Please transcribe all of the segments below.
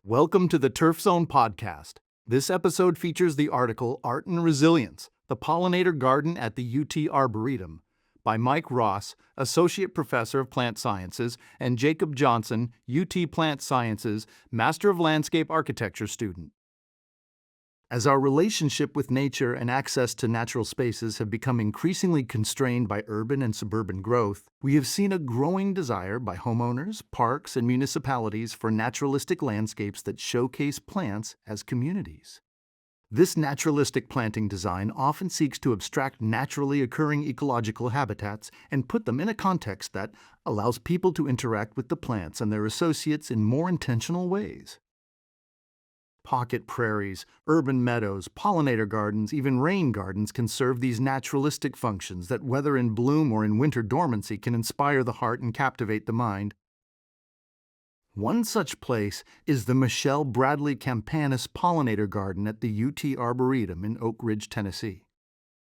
Welcome to the Turf Zone podcast. This episode features the article Art and Resilience, the Pollinator Garden at the UT Arboretum by Mike Ross, Associate Professor of Plant Sciences, and Jakob Johnson, UT Plant Sciences, Master of Landscape Architecture student. As our relationship with nature and access to natural spaces have become increasingly constrained by urban and suburban growth, we have seen a growing desire by homeowners, parks, and municipalities for naturalistic landscapes that showcase plants as communities. This naturalistic planting design often seeks to abstract naturally occurring ecological habitats and put them in a context that allows people to interact with the plants and their associates in more intentional ways. Pocket prairies, urban meadows, pollinator gardens, even rain gardens can serve these naturalistic functions that, whether in bloom or in winter dormancy, can inspire the heart and captivate the mind. One such place is the Michelle Bradley Campanis Pollinator Garden at the UT Arboretum in Oak Ridge, Tennessee.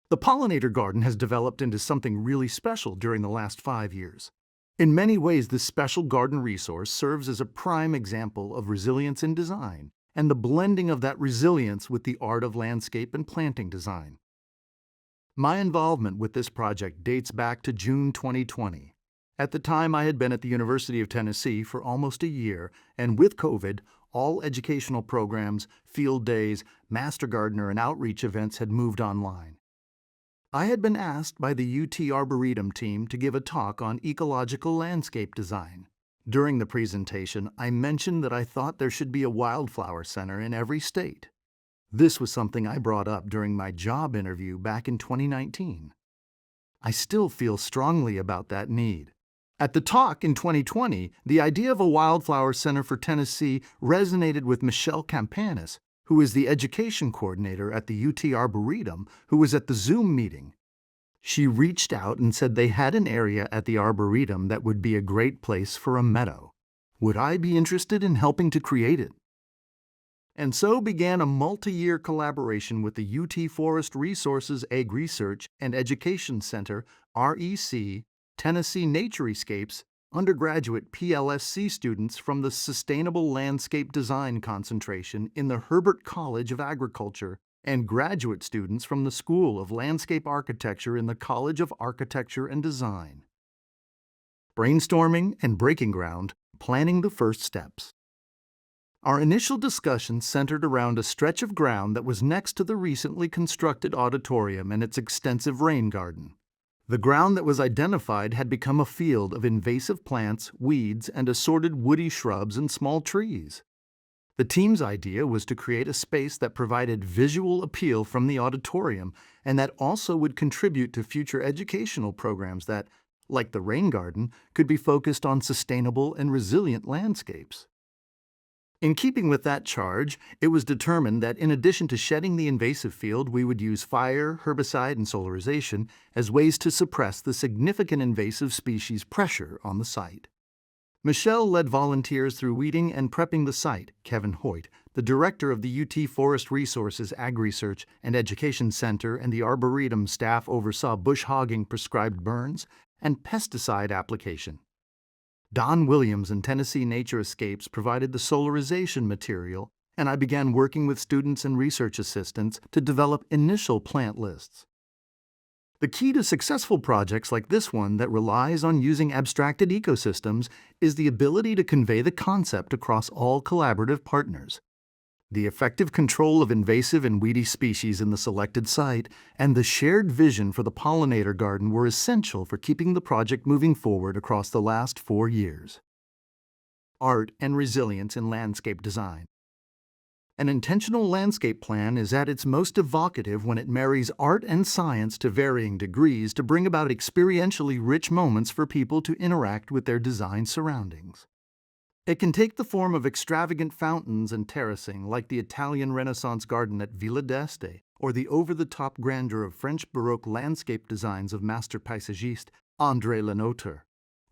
The Pollinator Garden has developed into something really special during the last 5 years. In many ways, this special garden resource serves as a prime example of resilience in design, and the blending of that resilience with the art of landscape and planting design. My involvement with this project dates back to June 2020. At the time, I had been at the University of Tennessee for almost a year, and with COVID, all educational programs, field days, master gardener, and outreach events had moved online. I had been asked by the UT Arboretum team to give a talk on ecological landscape design. During the presentation, I mentioned that I thought there should be a wildflower center in every state. This was something I brought up during my job interview back in 2019. I still feel strongly about that need. At the talk in 2020, the idea of a wildflower center for Tennessee resonated with Michelle Campanis, who is the education coordinator at the UT Arboretum, who was at the Zoom meeting. She reached out and said they had an area at the Arboretum that would be a great place for a meadow. Would I be interested in helping to create it? And so began a multi-year collaboration with the UT Forest Resources Ag Research and Education Center, REC, Tennessee Naturescapes, undergraduate PLSC students from the Sustainable Landscape Design concentration in the Herbert College of Agriculture, and graduate students from the School of Landscape Architecture in the College of Architecture and Design. Brainstorming and breaking ground, planning the first steps. Our initial discussion centered around a stretch of ground that was next to the recently constructed auditorium and its extensive rain garden. The ground that was identified had become a field of invasive plants, weeds, and assorted woody shrubs and small trees. The team's idea was to create a space that provided visual appeal from the auditorium and that also would contribute to future educational programs that, like the rain garden, could be focused on sustainable and resilient landscapes. In keeping with that charge, it was determined that in addition to shedding the invasive field, we would use fire, herbicide, and solarization as ways to suppress the significant invasive species pressure on the site. Michelle led volunteers through weeding and prepping the site. Kevin Hoyt, the director of the UT Forest Resources Ag Research and Education Center and the Arboretum staff oversaw bush hogging prescribed burns and pesticide application. Don Williams and Tennessee Naturescapes provided the solarization material, and I began working with students and research assistants to develop initial plant lists. The key to successful projects like this one that relies on using abstracted ecosystems is the ability to convey the concept across all collaborative partners. The effective control of invasive and weedy species in the selected site and the shared vision for the pollinator garden were essential for keeping the project moving forward across the last 4 years. Art and resilience in landscape design. An intentional landscape plan is at its most evocative when it marries art and science to varying degrees to bring about experientially rich moments for people to interact with their design surroundings. It can take the form of extravagant fountains and terracing like the Italian Renaissance garden at Villa d'Este, or the over-the-top grandeur of French Baroque landscape designs of master paysagiste André Lenotre,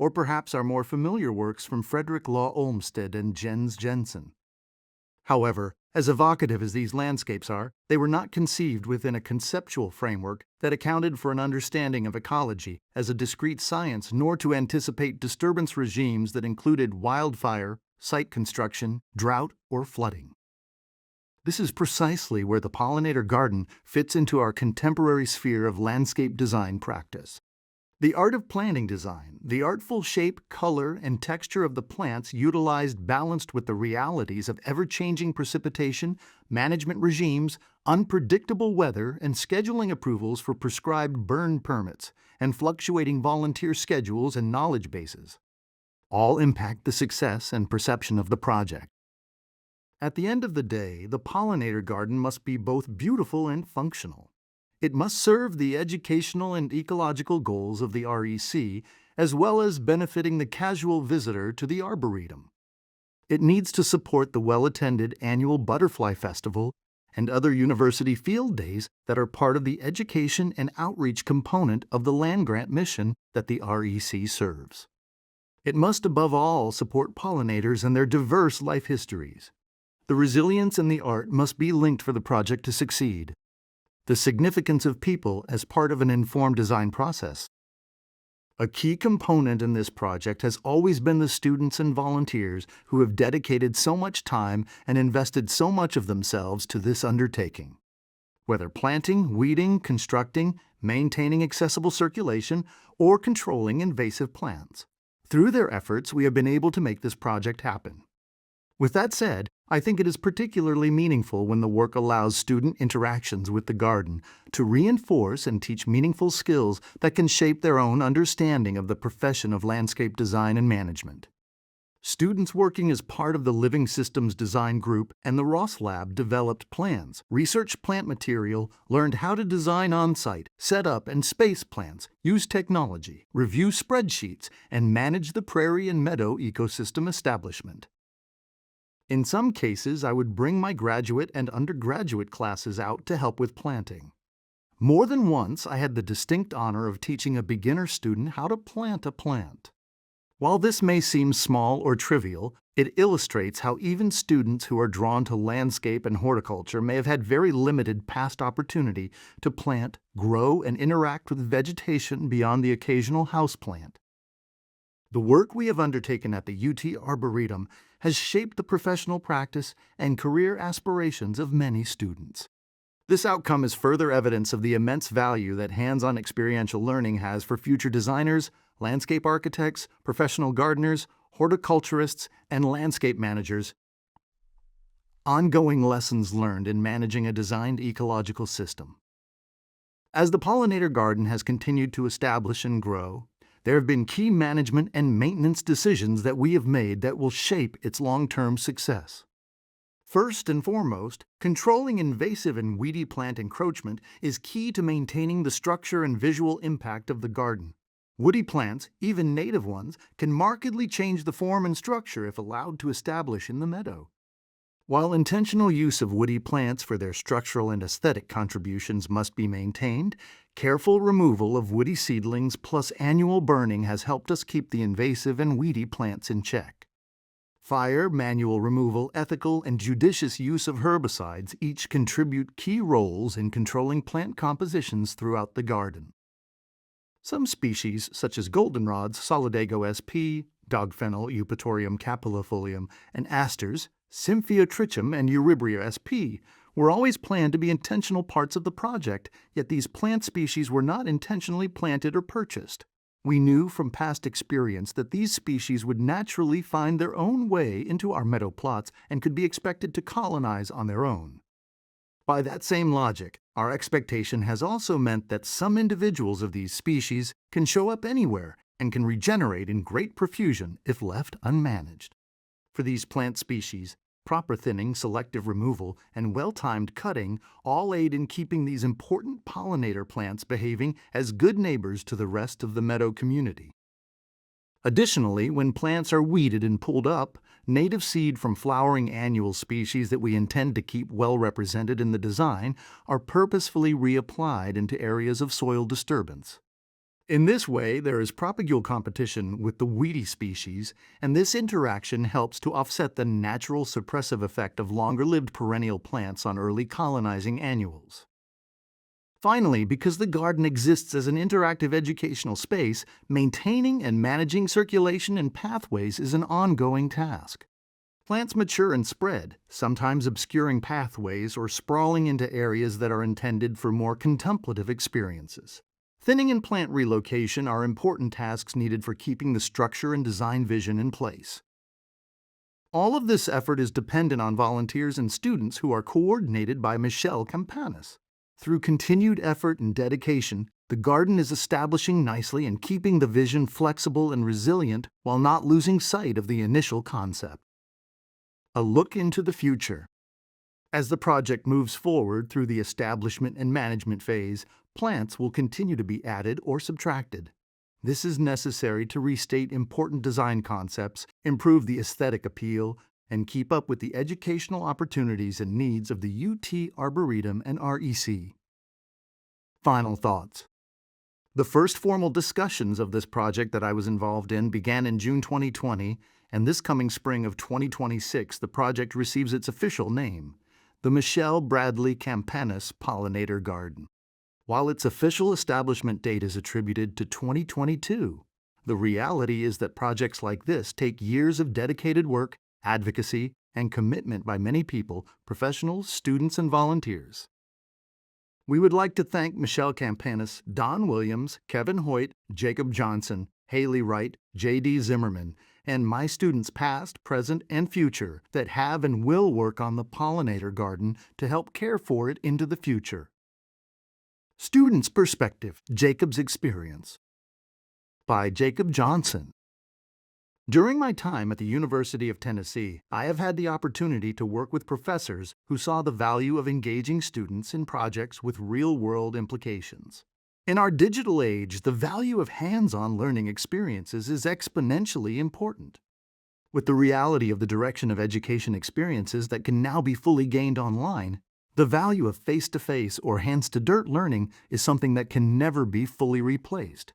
or perhaps our more familiar works from Frederick Law Olmsted and Jens Jensen. However, as evocative as these landscapes are, they were not conceived within a conceptual framework that accounted for an understanding of ecology as a discrete science, nor to anticipate disturbance regimes that included wildfire, site construction, drought, or flooding. This is precisely where the pollinator garden fits into our contemporary sphere of landscape design practice. The art of planting design, the artful shape, color, and texture of the plants utilized balanced with the realities of ever-changing precipitation, management regimes, unpredictable weather, and scheduling approvals for prescribed burn permits, and fluctuating volunteer schedules and knowledge bases, all impact the success and perception of the project. At the end of the day, the pollinator garden must be both beautiful and functional. It must serve the educational and ecological goals of the REC, as well as benefiting the casual visitor to the Arboretum. It needs to support the well-attended annual Butterfly Festival and other university field days that are part of the education and outreach component of the land-grant mission that the REC serves. It must above all support pollinators and their diverse life histories. The resilience and the art must be linked for the project to succeed. The significance of people as part of an informed design process. A key component in this project has always been the students and volunteers who have dedicated so much time and invested so much of themselves to this undertaking. Whether planting, weeding, constructing, maintaining accessible circulation, or controlling invasive plants. Through their efforts, we have been able to make this project happen. With that said, I think it is particularly meaningful when the work allows student interactions with the garden to reinforce and teach meaningful skills that can shape their own understanding of the profession of landscape design and management. Students working as part of the Living Systems Design Group and the Ross Lab developed plans, researched plant material, learned how to design on-site, set up and space plants, use technology, review spreadsheets, and manage the prairie and meadow ecosystem establishment. In some cases, I would bring my graduate and undergraduate classes out to help with planting. More than once, I had the distinct honor of teaching a beginner student how to plant a plant. While this may seem small or trivial, it illustrates how even students who are drawn to landscape and horticulture may have had very limited past opportunity to plant, grow, and interact with vegetation beyond the occasional houseplant. The work we have undertaken at the UT Arboretum has shaped the professional practice and career aspirations of many students. This outcome is further evidence of the immense value that hands-on experiential learning has for future designers, landscape architects, professional gardeners, horticulturists, and landscape managers. Ongoing lessons learned in managing a designed ecological system. As the pollinator garden has continued to establish and grow, there have been key management and maintenance decisions that we have made that will shape its long-term success. First and foremost, controlling invasive and weedy plant encroachment is key to maintaining the structure and visual impact of the garden. Woody plants, even native ones, can markedly change the form and structure if allowed to establish in the meadow. While intentional use of woody plants for their structural and aesthetic contributions must be maintained, careful removal of woody seedlings plus annual burning has helped us keep the invasive and weedy plants in check. Fire, manual removal, ethical, and judicious use of herbicides each contribute key roles in controlling plant compositions throughout the garden. Some species, such as goldenrods, solidago sp, dogfennel, Eupatorium capillifolium, and asters, Symphyotrichum and Eurybria sp, were always planned to be intentional parts of the project, yet these plant species were not intentionally planted or purchased. We knew from past experience that these species would naturally find their own way into our meadow plots and could be expected to colonize on their own. By that same logic, our expectation has also meant that some individuals of these species can show up anywhere and can regenerate in great profusion if left unmanaged. For these plant species, proper thinning, selective removal, and well-timed cutting all aid in keeping these important pollinator plants behaving as good neighbors to the rest of the meadow community. Additionally, when plants are weeded and pulled up, native seed from flowering annual species that we intend to keep well represented in the design are purposefully reapplied into areas of soil disturbance. In this way, there is propagule competition with the weedy species, and this interaction helps to offset the natural suppressive effect of longer-lived perennial plants on early colonizing annuals. Finally, because the garden exists as an interactive educational space, maintaining and managing circulation and pathways is an ongoing task. Plants mature and spread, sometimes obscuring pathways or sprawling into areas that are intended for more contemplative experiences. Thinning and plant relocation are important tasks needed for keeping the structure and design vision in place. All of this effort is dependent on volunteers and students who are coordinated by Michelle Campanis. Through continued effort and dedication, the garden is establishing nicely and keeping the vision flexible and resilient while not losing sight of the initial concept. A look into the future. As the project moves forward through the establishment and management phase, plants will continue to be added or subtracted. This is necessary to restate important design concepts, improve the aesthetic appeal, and keep up with the educational opportunities and needs of the UT Arboretum and REC. Final thoughts. The first formal discussions of this project that I was involved in began in June 2020, and this coming spring of 2026 the project receives its official name, the Michelle Bradley Campanis Pollinator Garden. While its official establishment date is attributed to 2022, the reality is that projects like this take years of dedicated work, advocacy, and commitment by many people, professionals, students, and volunteers. We would like to thank Michelle Campanis, Don Williams, Kevin Hoyt, Jacob Johnson, Haley Wright, J.D. Zimmerman, and my students past, present, and future that have and will work on the Pollinator Garden to help care for it into the future. Student's Perspective, Jacob's Experience by Jacob Johnson. During my time at the University of Tennessee, I have had the opportunity to work with professors who saw the value of engaging students in projects with real-world implications. In our digital age, the value of hands-on learning experiences is exponentially important. With the reality of the direction of education experiences that can now be fully gained online, the value of face-to-face or hands-to-dirt learning is something that can never be fully replaced.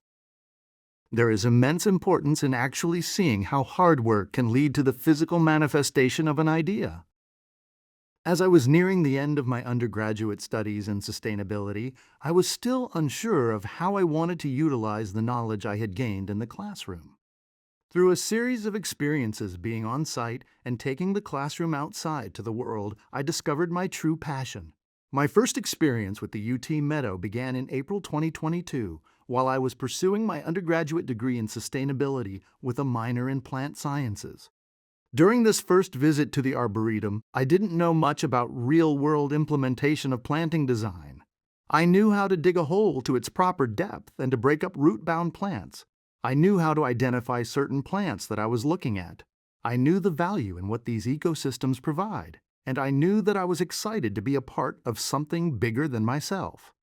There is immense importance in actually seeing how hard work can lead to the physical manifestation of an idea. As I was nearing the end of my undergraduate studies in sustainability, I was still unsure of how I wanted to utilize the knowledge I had gained in the classroom. Through a series of experiences being on site and taking the classroom outside to the world, I discovered my true passion. My first experience with the UT Meadow began in April 2022, while I was pursuing my undergraduate degree in sustainability with a minor in plant sciences. During this first visit to the Arboretum, I didn't know much about real-world implementation of planting design. I knew how to dig a hole to its proper depth and to break up root-bound plants. I knew how to identify certain plants that I was looking at. I knew the value in what these ecosystems provide, and I knew that I was excited to be a part of something bigger than myself.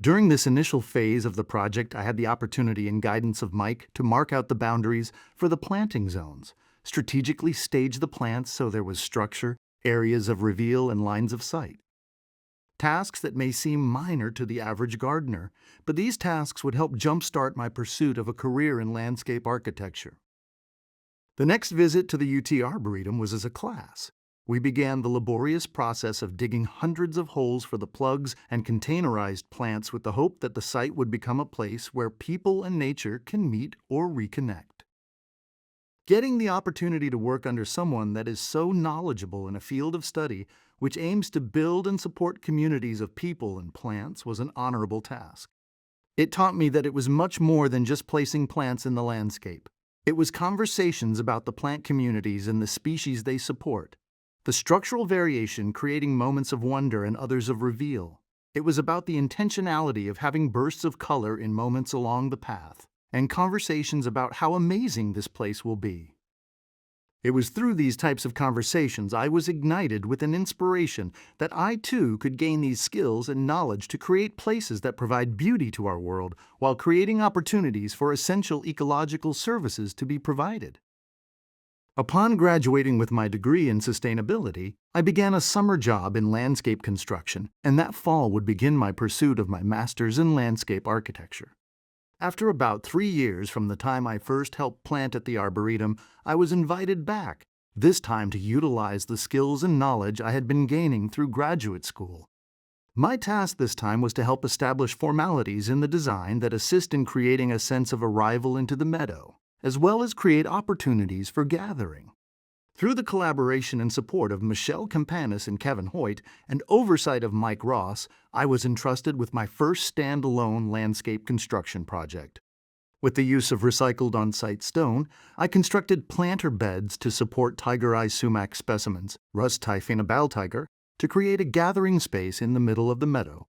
During this initial phase of the project, I had the opportunity and guidance of Mike to mark out the boundaries for the planting zones, strategically stage the plants so there was structure, areas of reveal, and lines of sight. Tasks that may seem minor to the average gardener, but these tasks would help jumpstart my pursuit of a career in landscape architecture. The next visit to the UT Arboretum was as a class. We began the laborious process of digging hundreds of holes for the plugs and containerized plants with the hope that the site would become a place where people and nature can meet or reconnect. Getting the opportunity to work under someone that is so knowledgeable in a field of study which aims to build and support communities of people and plants was an honorable task. It taught me that it was much more than just placing plants in the landscape. It was conversations about the plant communities and the species they support. The structural variation creating moments of wonder and others of reveal. It was about the intentionality of having bursts of color in moments along the path, and conversations about how amazing this place will be. It was through these types of conversations I was ignited with an inspiration that I too could gain these skills and knowledge to create places that provide beauty to our world while creating opportunities for essential ecological services to be provided. Upon graduating with my degree in sustainability, I began a summer job in landscape construction, and that fall would begin my pursuit of my master's in landscape architecture. After about 3 years from the time I first helped plant at the Arboretum, I was invited back, this time to utilize the skills and knowledge I had been gaining through graduate school. My task this time was to help establish formalities in the design that assist in creating a sense of arrival into the meadow, as well as create opportunities for gathering. Through the collaboration and support of Michelle Campanis and Kevin Hoyt and oversight of Mike Ross, I was entrusted with my first standalone landscape construction project. With the use of recycled on-site stone, I constructed planter beds to support tiger eye sumac specimens, Rus typhina ball tiger, to create a gathering space in the middle of the meadow.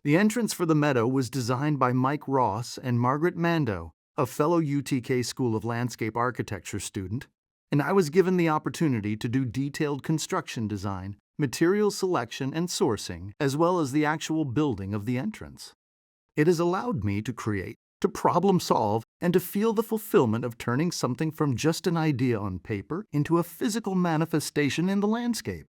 The entrance for the meadow was designed by Mike Ross and Margaret Mando, a fellow UTK School of Landscape Architecture student, and I was given the opportunity to do detailed construction design, material selection and sourcing, as well as the actual building of the entrance. It has allowed me to create, to problem solve, and to feel the fulfillment of turning something from just an idea on paper into a physical manifestation in the landscape.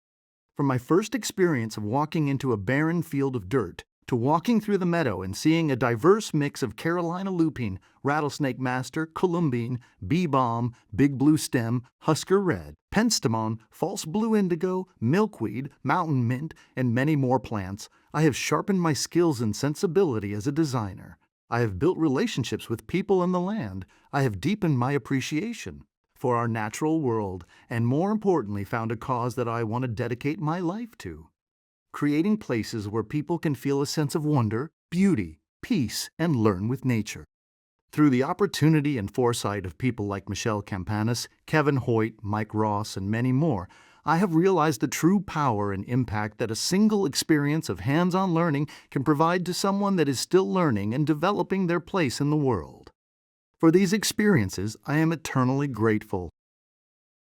From my first experience of walking into a barren field of dirt, to walking through the meadow and seeing a diverse mix of Carolina lupine, rattlesnake master, columbine, bee balm, big blue stem, Husker red, penstemon, false blue indigo, milkweed, mountain mint, and many more plants, I have sharpened my skills and sensibility as a designer. I have built relationships with people and the land. I have deepened my appreciation for our natural world, and more importantly, found a cause that I want to dedicate my life to. Creating places where people can feel a sense of wonder, beauty, peace, and learn with nature. Through the opportunity and foresight of people like Michelle Campanis, Kevin Hoyt, Mike Ross, and many more, I have realized the true power and impact that a single experience of hands-on learning can provide to someone that is still learning and developing their place in the world. For these experiences, I am eternally grateful.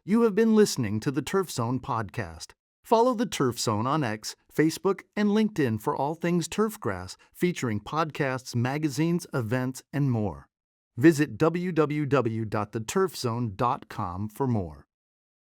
You have been listening to the Turf Zone podcast. Follow the Turf Zone on X, Facebook, and LinkedIn for all things turfgrass, featuring podcasts, magazines, events, and more. Visit www.theturfzone.com for more.